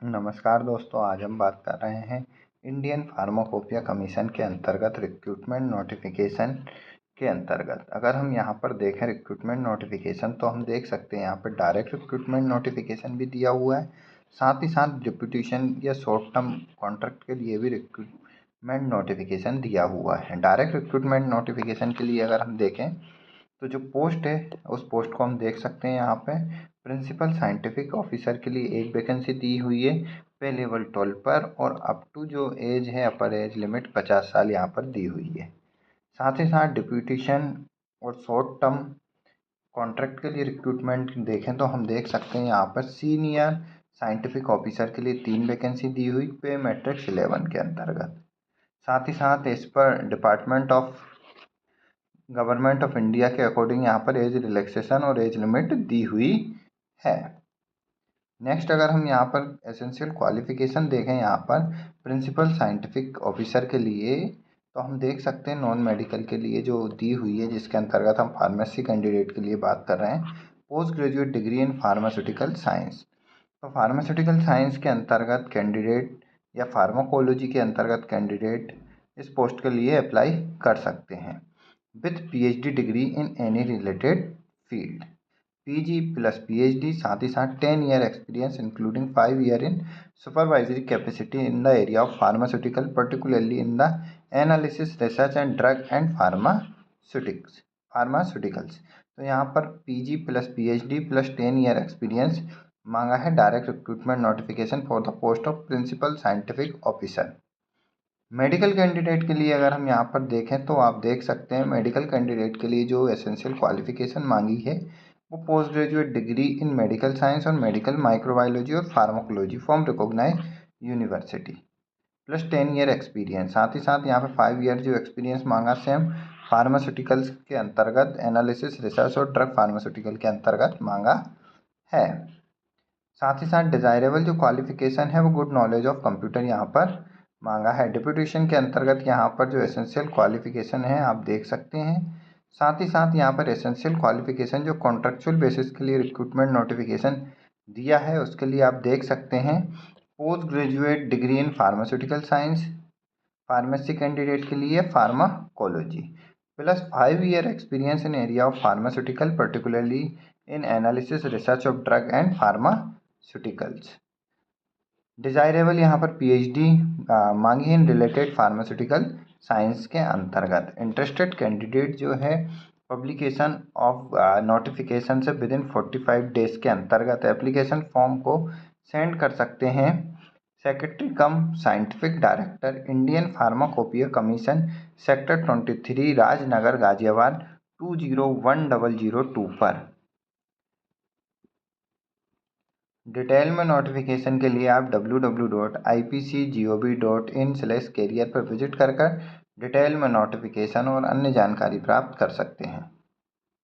नमस्कार दोस्तों, आज हम बात कर रहे हैं इंडियन फार्माकोपिया कमीशन के अंतर्गत रिक्रूटमेंट नोटिफिकेशन के अंतर्गत। अगर हम यहाँ पर देखें रिक्रूटमेंट नोटिफिकेशन तो हम देख सकते हैं यहाँ पर डायरेक्ट रिक्रूटमेंट नोटिफिकेशन भी दिया हुआ है, साथ ही साथ डिप्यूटेशन या शॉर्ट टर्म कॉन्ट्रैक्ट के लिए भी रिक्रूटमेंट नोटिफिकेशन दिया हुआ है। डायरेक्ट रिक्रूटमेंट नोटिफिकेशन के लिए अगर हम देखें तो जो पोस्ट है उस पोस्ट को हम देख सकते हैं यहाँ पे प्रिंसिपल साइंटिफिक ऑफिसर के लिए एक वैकेंसी दी हुई है पे लेवल 12 पर, और अप टू जो एज है अपर एज लिमिट 50 साल यहाँ पर दी हुई है। साथ ही साथ डिप्यूटेशन और शॉर्ट टर्म कॉन्ट्रैक्ट के लिए रिक्रूटमेंट देखें तो हम देख सकते हैं यहाँ पर सीनियर साइंटिफिक ऑफिसर के लिए 3 वैकेंसी दी हुई पे मैट्रिक्स 11 के अंतर्गत। साथ ही साथ इस पर गवर्नमेंट ऑफ इंडिया के अकॉर्डिंग यहाँ पर एज रिलैक्सेशन और एज लिमिट दी हुई है। नेक्स्ट अगर हम यहाँ पर एसेंशियल क्वालिफिकेशन देखें यहाँ पर प्रिंसिपल साइंटिफिक ऑफिसर के लिए तो हम देख सकते हैं नॉन मेडिकल के लिए जो दी हुई है, जिसके अंतर्गत हम फार्मेसी कैंडिडेट के लिए बात कर रहे हैं, post graduate degree in pharmaceutical science. तो फार्मास्यूटिकल साइंस के अंतर्गत कैंडिडेट या फार्माकोलॉजी के अंतर्गत कैंडिडेट इस पोस्ट के लिए अप्लाई कर सकते हैं with PhD degree in any related field, PG plus PhD, साथ ही साथ 10 year experience including 5 year in supervisory capacity in the area of pharmaceutical, particularly in the analysis research and drug and pharmaceuticals. तो यहाँ पर PG plus PhD plus 10 year experience मांगा है direct recruitment notification for the post of principal scientific officer. Medical candidate के लिए अगर हम यहाँ पर देखें तो आप देख सकते हैं मेडिकल कैंडिडेट के लिए जो एसेंशियल क्वालिफिकेशन मांगी है वो post graduate degree in medical science और मेडिकल माइक्रोबायोलॉजी और pharmacology from recognise university plus 10 year experience. साथ ही साथ यहाँ पे 5 ईयर जो एक्सपीरियंस मांगा सेम फार्मास्यूटिकल्स के अंतर्गत एनालिसिस रिसर्च और ड्रग फार्मास्यूटिकल के अंतर्गत मांगा है। साथ ही साथ डिजायरेबल जो क्वालिफिकेशन है वो गुड नॉलेज ऑफ कंप्यूटर यहाँ पर मांगा है। डिप्यूटेशन के अंतर्गत यहाँ पर जो एसेंशियल क्वालिफिकेशन है आप देख सकते हैं। साथ ही साथ यहाँ पर एसेंशियल क्वालिफिकेशन जो कॉन्ट्रेक्चुअल बेसिस के लिए रिक्रूटमेंट नोटिफिकेशन दिया है उसके लिए आप देख सकते हैं post graduate degree in pharmaceutical science, pharmacy candidate के लिए pharmacology plus 5 year experience in area of pharmaceutical, particularly in analysis research of drug and pharmaceuticals. Desirable यहाँ पर पीएचडी मांगी इन रिलेटेड फार्मास्यूटिकल साइंस के अंतर्गत। इंटरेस्टेड कैंडिडेट जो है publication of notification से विद इन 45 डेज के अंतर्गत एप्लीकेशन फॉर्म को सेंड कर सकते हैं secretary cum scientific director Indian pharmacopoeia commission, sector 23, Rajnagar, Ghaziabad 201002 पर। डिटेल में नोटिफिकेशन के लिए आप www.ipcgov.in/career पर विजिट कर डिटेल में नोटिफिकेशन और अन्य जानकारी प्राप्त कर सकते हैं।